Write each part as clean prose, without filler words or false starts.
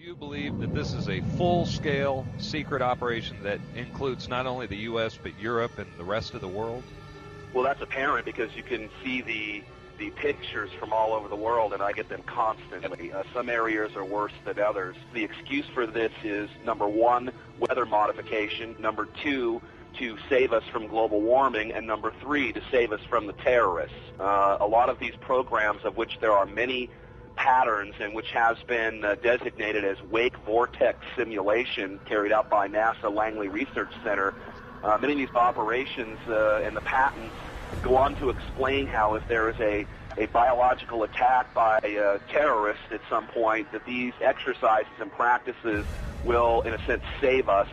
you believe that this is a full-scale secret operation that includes not only the U.S. but Europe and the rest of the world? Well, that's apparent because you can see the pictures from all over the world, and I get them constantly. Some areas are worse than others. The excuse for this is, number one, weather modification, number two, to save us from global warming, and number three, to save us from the terrorists. A lot of these programs, of which there are many patterns and which has been designated as wake vortex simulation carried out by NASA Langley Research Center, many of these operations and the patents go on to explain how if there is a biological attack by terrorists at some point, that these exercises and practices will, in a sense, save us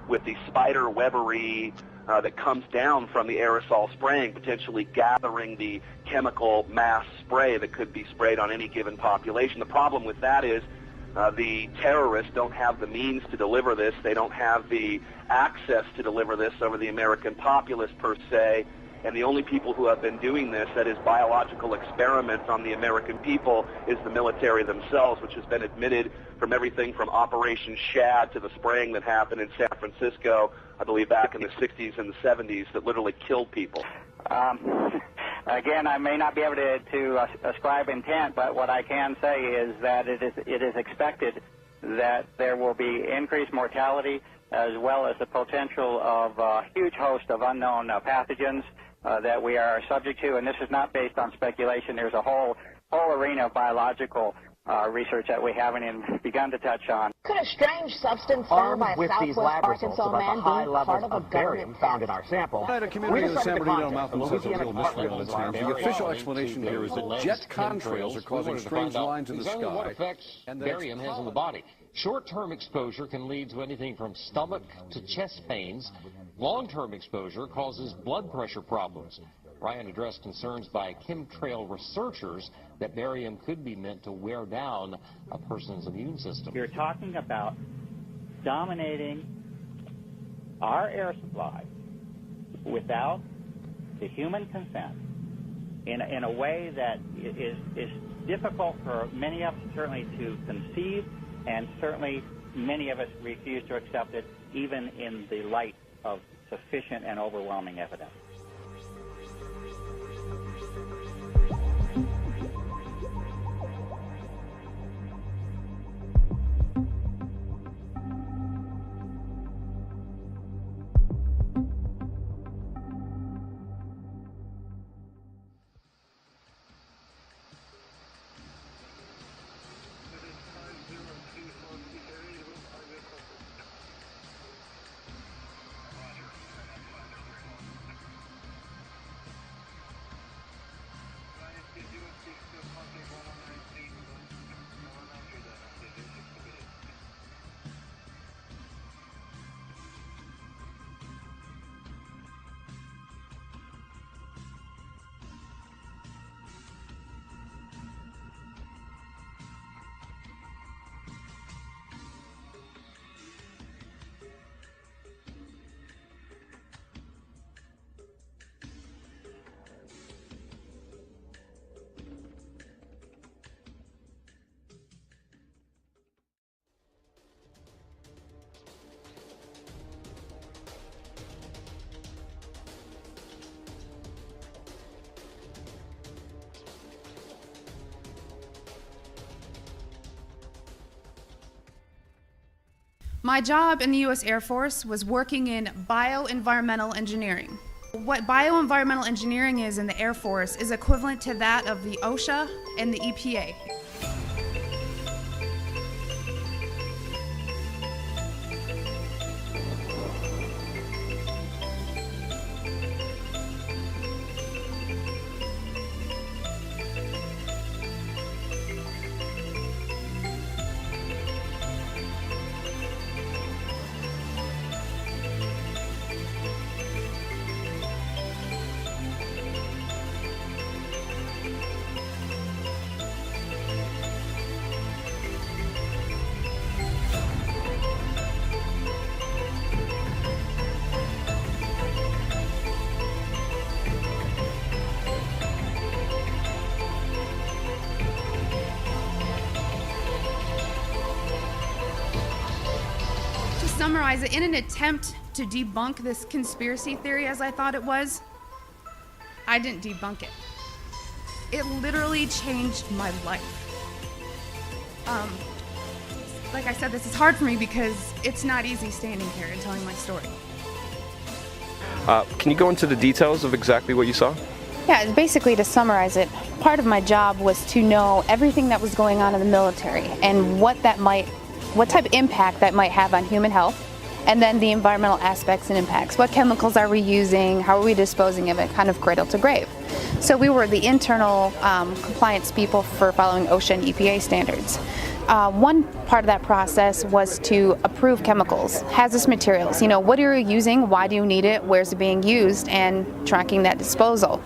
with the spider webbery that comes down from the aerosol spraying, potentially gathering the chemical mass spray that could be sprayed on any given population. The problem with that is the terrorists don't have the means to deliver this. They don't have the access to deliver this over the American populace per se. And the only people who have been doing this, that is biological experiments on the American people, is the military themselves, which has been admitted from everything from Operation Shad to the spraying that happened in San Francisco, I believe back in the 60s and the 70s, that literally killed people. Again, I may not be able to ascribe intent, but what I can say is that it is expected that there will be increased mortality as well as the potential of a huge host of unknown pathogens that we are subject to, and this is not based on speculation. There's a whole arena of biological research that we haven't even begun to touch on. Could a strange substance found by a Southwest Arkansas man be part of a government found in our sample? At a community in the San Bernardino Mountains says a real mystery on its hands. The official explanation here is that jet contrails are causing strange lines in the sky. What effects barium has on the body. Short-term exposure can lead to anything from stomach to chest pains. Long-term exposure causes blood pressure problems. Ryan addressed concerns by chemtrail researchers that barium could be meant to wear down a person's immune system. You're talking about dominating our air supply without the human consent in a way that is difficult for many of us certainly to conceive, and certainly many of us refuse to accept it even in the light of sufficient and overwhelming evidence. My job in the U.S. Air Force was working in bioenvironmental engineering. What bioenvironmental engineering is in the Air Force is equivalent to that of the OSHA and the EPA. summarize it, in an attempt to debunk this conspiracy theory as I thought it was, I didn't debunk it. It literally changed my life. Like I said, this is hard for me because it's not easy standing here and telling my story. Can you go into the details of exactly what you saw? Yeah, basically to summarize it, part of my job was to know everything that was going on in the military and what type of impact that might have on human health, and then the environmental aspects and impacts. What chemicals are we using? How are we disposing of it? Kind of cradle to grave. So we were the internal compliance people for following OSHA and EPA standards. One part of that process was to approve chemicals, hazardous materials. You know, what are you using? Why do you need it? Where's it being used? And tracking that disposal.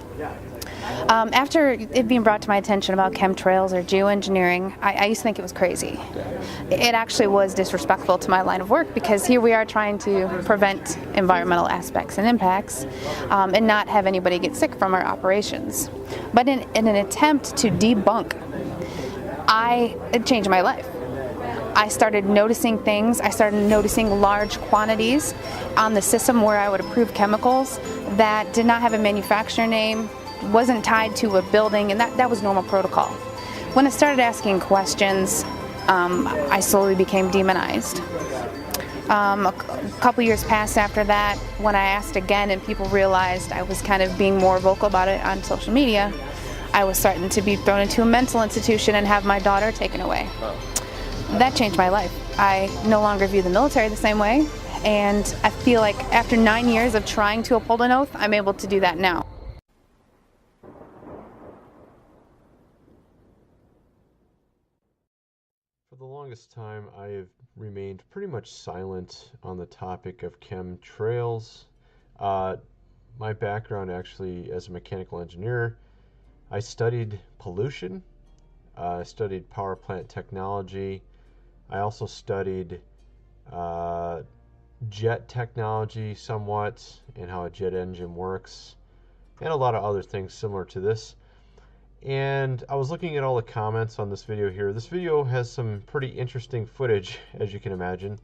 After it being brought to my attention about chemtrails or geoengineering, I used to think it was crazy. It actually was disrespectful to my line of work because here we are trying to prevent environmental aspects and impacts and not have anybody get sick from our operations. But in an attempt to debunk, it changed my life. I started noticing things. I started noticing large quantities on the system where I would approve chemicals that did not have a manufacturer name, wasn't tied to a building, and that was normal protocol. When I started asking questions, I slowly became demonized. A couple years passed after that when I asked again and people realized I was kind of being more vocal about it on social media. I was starting to be thrown into a mental institution and have my daughter taken away. That changed my life. I no longer view the military the same way, and I feel like after 9 years of trying to uphold an oath, I'm able to do that now. For the longest time, I have remained pretty much silent on the topic of chemtrails. My background actually as a mechanical engineer, I studied pollution, I studied power plant technology, I also studied jet technology somewhat and how a jet engine works, and a lot of other things similar to this. And I was looking at all the comments on this video here. This video has some pretty interesting footage, as you can imagine.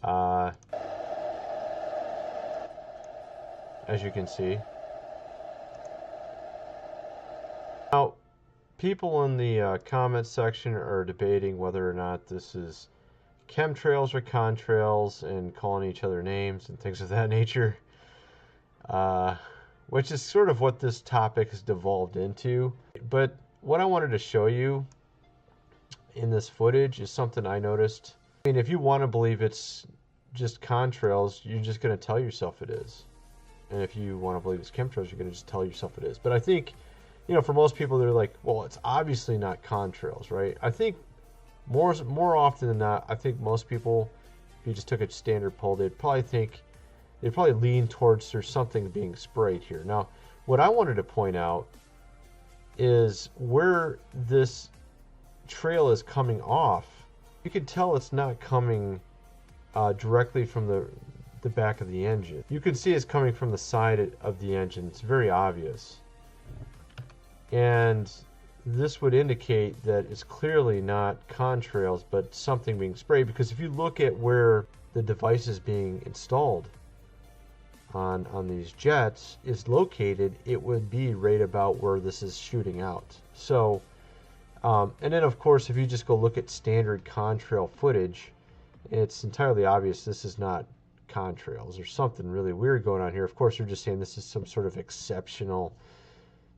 As you can see. Now, people in the comments section are debating whether or not this is chemtrails or contrails and calling each other names and things of that nature. Which is sort of what this topic has devolved into. But what I wanted to show you in this footage is something I noticed. I mean, if you want to believe it's just contrails, you're just going to tell yourself it is. And if you want to believe it's chemtrails, you're going to just tell yourself it is. But I think, you know, for most people, they're like, well, it's obviously not contrails, right? I think more often than not, I think most people, if you just took a standard poll, they'd probably lean towards there's something being sprayed here. Now, what I wanted to point out is where this trail is coming off. You can tell it's not coming directly from the back of the engine. You can see it's coming from the side of the engine. It's very obvious. And this would indicate that it's clearly not contrails, but something being sprayed, because if you look at where the device is being installed on these jets is located, it would be right about where this is shooting out. So and then of course, if you just go look at standard contrail footage, it's entirely obvious this is not contrails. There's something really weird going on here. Of course, they're just saying this is some sort of exceptional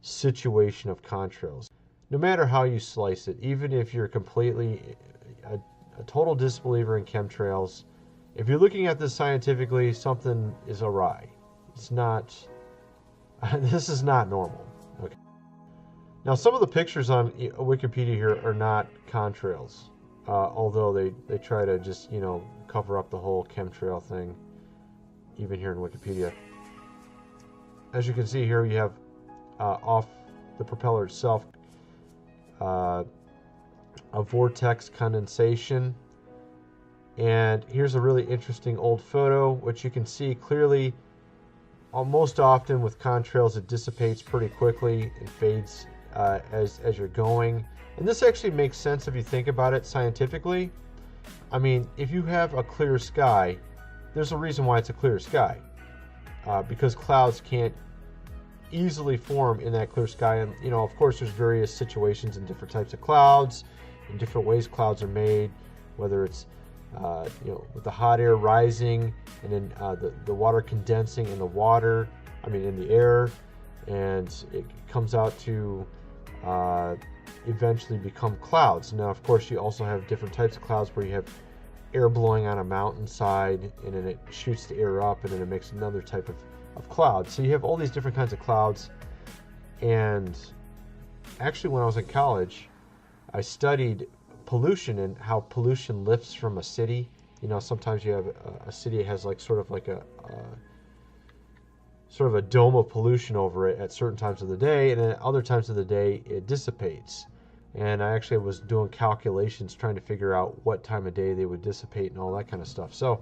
situation of contrails. No matter how you slice it, even if you're completely a total disbeliever in chemtrails, if you're looking at this scientifically, something is awry. It's not, this is not normal. Okay. Now, some of the pictures on Wikipedia here are not contrails, although they try to just, you know, cover up the whole chemtrail thing, even here in Wikipedia. As you can see here, you have off the propeller itself a vortex condensation. And here's a really interesting old photo, which you can see clearly. Most often with contrails, it dissipates pretty quickly and fades as you're going. And this actually makes sense if you think about it scientifically. I mean, if you have a clear sky, there's a reason why it's a clear sky. Because clouds can't easily form in that clear sky. And, you know, of course, there's various situations in different types of clouds, in different ways clouds are made, whether it's, you know, with the hot air rising and then the water condensing in the water, in the air, and it comes out to eventually become clouds. Now, of course, you also have different types of clouds where you have air blowing on a mountainside, and then it shoots the air up, and then it makes another type of cloud. So you have all these different kinds of clouds. And actually, when I was in college, I studied pollution and how pollution lifts from a city. You know, sometimes you have a city that has like sort of a dome of pollution over it at certain times of the day, and then at other times of the day it dissipates. And I actually was doing calculations trying to figure out what time of day they would dissipate and all that kind of stuff. So,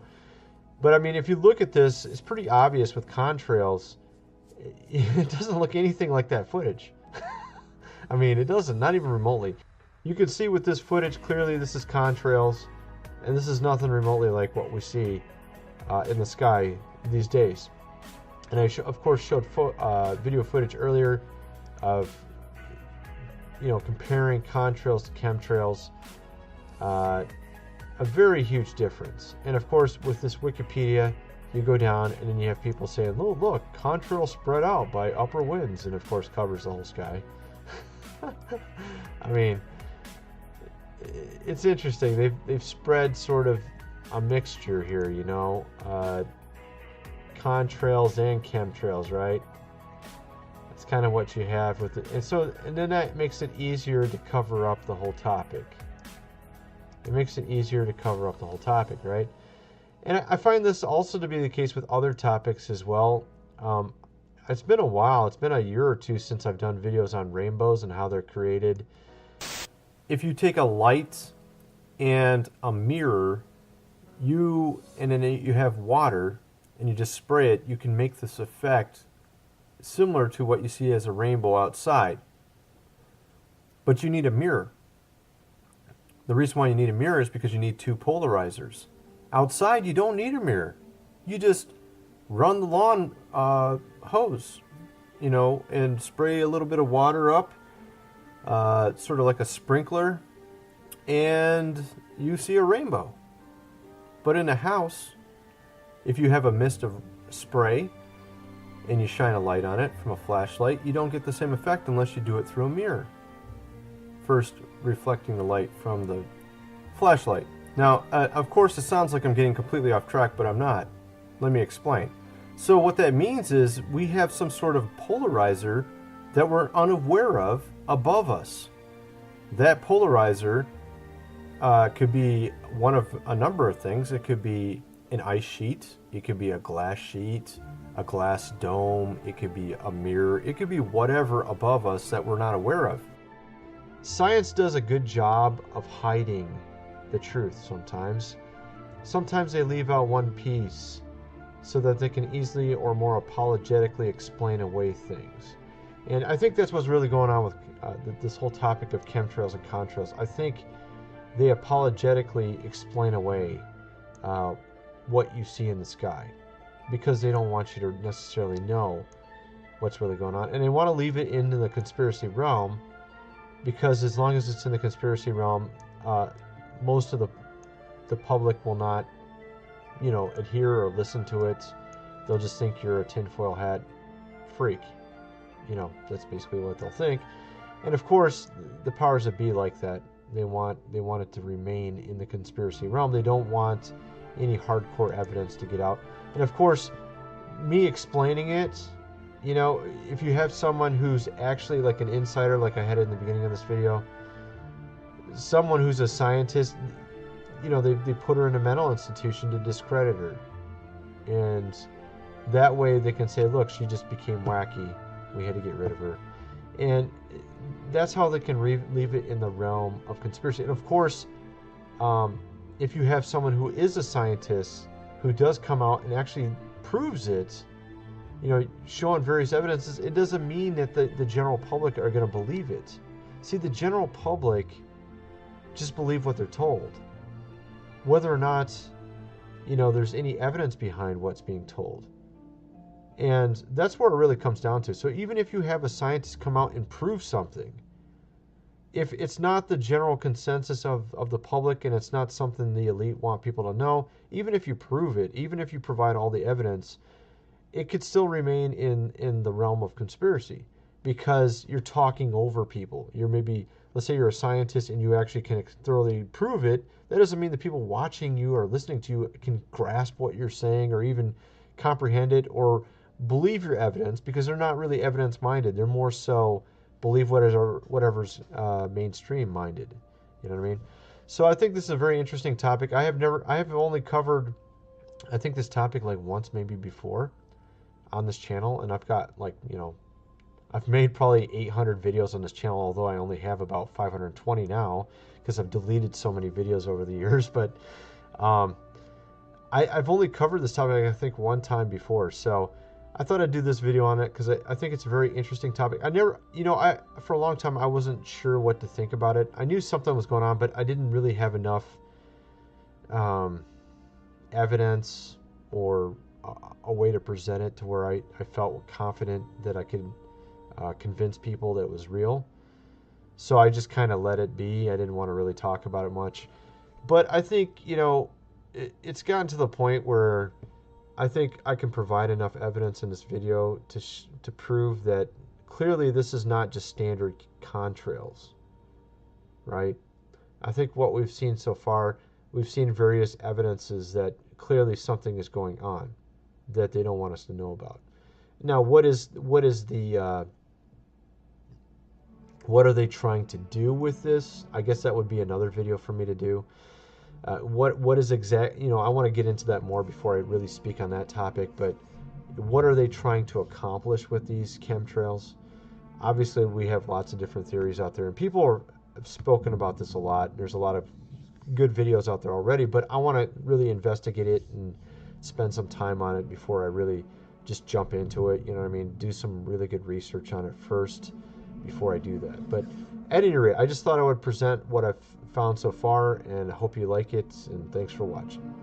but I mean, if you look at this, it's pretty obvious with contrails. It doesn't look anything like that footage. I mean, it doesn't, not even remotely. You can see with this footage, clearly this is contrails, and this is nothing remotely like what we see in the sky these days. And I, of course, showed video footage earlier of, you know, comparing contrails to chemtrails. A very huge difference. And of course, with this Wikipedia, you go down and then you have people saying, "Oh, look, contrails spread out by upper winds," and of course covers the whole sky. I mean, it's interesting. They've spread sort of a mixture here, you know, contrails and chemtrails, right? That's kind of what you have with it, and then that makes it easier to cover up the whole topic. It makes it easier to cover up the whole topic, right? And I find this also to be the case with other topics as well. It's been a while. It's been a year or two since I've done videos on rainbows and how they're created. If you take a light and a mirror, and then you have water, and you just spray it, you can make this effect similar to what you see as a rainbow outside. But you need a mirror. The reason why you need a mirror is because you need two polarizers. Outside, you don't need a mirror. You just run the lawn hose, you know, and spray a little bit of water up, sort of like a sprinkler, and you see a rainbow. But in a house, if you have a mist of spray and you shine a light on it from a flashlight, you don't get the same effect unless you do it through a mirror. First, reflecting the light from the flashlight. Now, of course, it sounds like I'm getting completely off track, but I'm not. Let me explain. So what that means is we have some sort of polarizer that we're unaware of above us. That polarizer could be one of a number of things. It could be an ice sheet. It could be a glass sheet, a glass dome. It could be a mirror. It could be whatever above us that we're not aware of. Science does a good job of hiding the truth sometimes. Sometimes they leave out one piece so that they can easily or more apologetically explain away things. And I think that's what's really going on with this whole topic of chemtrails and contrails. I think they apologetically explain away what you see in the sky because they don't want you to necessarily know what's really going on. And they want to leave it into the conspiracy realm because as long as it's in the conspiracy realm, most of the public will not, you know, adhere or listen to it. They'll just think you're a tinfoil hat freak. You know, that's basically what they'll think. And of course, the powers that be like that. They want it to remain in the conspiracy realm. They don't want any hardcore evidence to get out. And of course, me explaining it, you know, if you have someone who's actually like an insider, like I had in the beginning of this video, someone who's a scientist, you know, they put her in a mental institution to discredit her. And that way they can say, look, she just became wacky. We had to get rid of her. And that's how they can leave it in the realm of conspiracy. And of course, if you have someone who is a scientist who does come out and actually proves it, you know, showing various evidences, it doesn't mean that the general public are going to believe it. See, the general public just believe what they're told. whether or not, you know, there's any evidence behind what's being told. And that's where it really comes down to. So even if you have a scientist come out and prove something, if it's not the general consensus of the public and it's not something the elite want people to know, even if you prove it, even if you provide all the evidence, it could still remain in the realm of conspiracy, because you're talking over people. You're maybe, let's say you're a scientist and you actually can thoroughly prove it. That doesn't mean the people watching you or listening to you can grasp what you're saying or even comprehend it or believe your evidence, because they're not really evidence minded. They're more so believe whatever's mainstream minded. You know what I mean? So I think this is a very interesting topic. I have only covered, I think, this topic like once maybe before on this channel, and I've got, like, you know, I've made probably 800 videos on this channel, although I only have about 520 now because I've deleted so many videos over the years. But I've only covered this topic, I think, one time before. So I thought I'd do this video on it because I think it's a very interesting topic. I never, you know, for a long time I wasn't sure what to think about it. I knew something was going on, but I didn't really have enough evidence or a way to present it to where I felt confident that I could convince people that it was real. So I just kind of let it be. I didn't want to really talk about it much. But I think, you know, it's gotten to the point where I think I can provide enough evidence in this video to prove that clearly this is not just standard contrails, right? I think what we've seen so far, we've seen various evidences that clearly something is going on that they don't want us to know about. Now, what are they trying to do with this? I guess that would be another video for me to do. What is exact? You know, I want to get into that more before I really speak on that topic. But what are they trying to accomplish with these chemtrails? Obviously, we have lots of different theories out there, and people have spoken about this a lot. There's a lot of good videos out there already, but I want to really investigate it and spend some time on it before I really just jump into it. You know what I mean? Do some really good research on it first before I do that. But at any rate, I just thought I would present what I've found so far, and I hope you like it, and thanks for watching.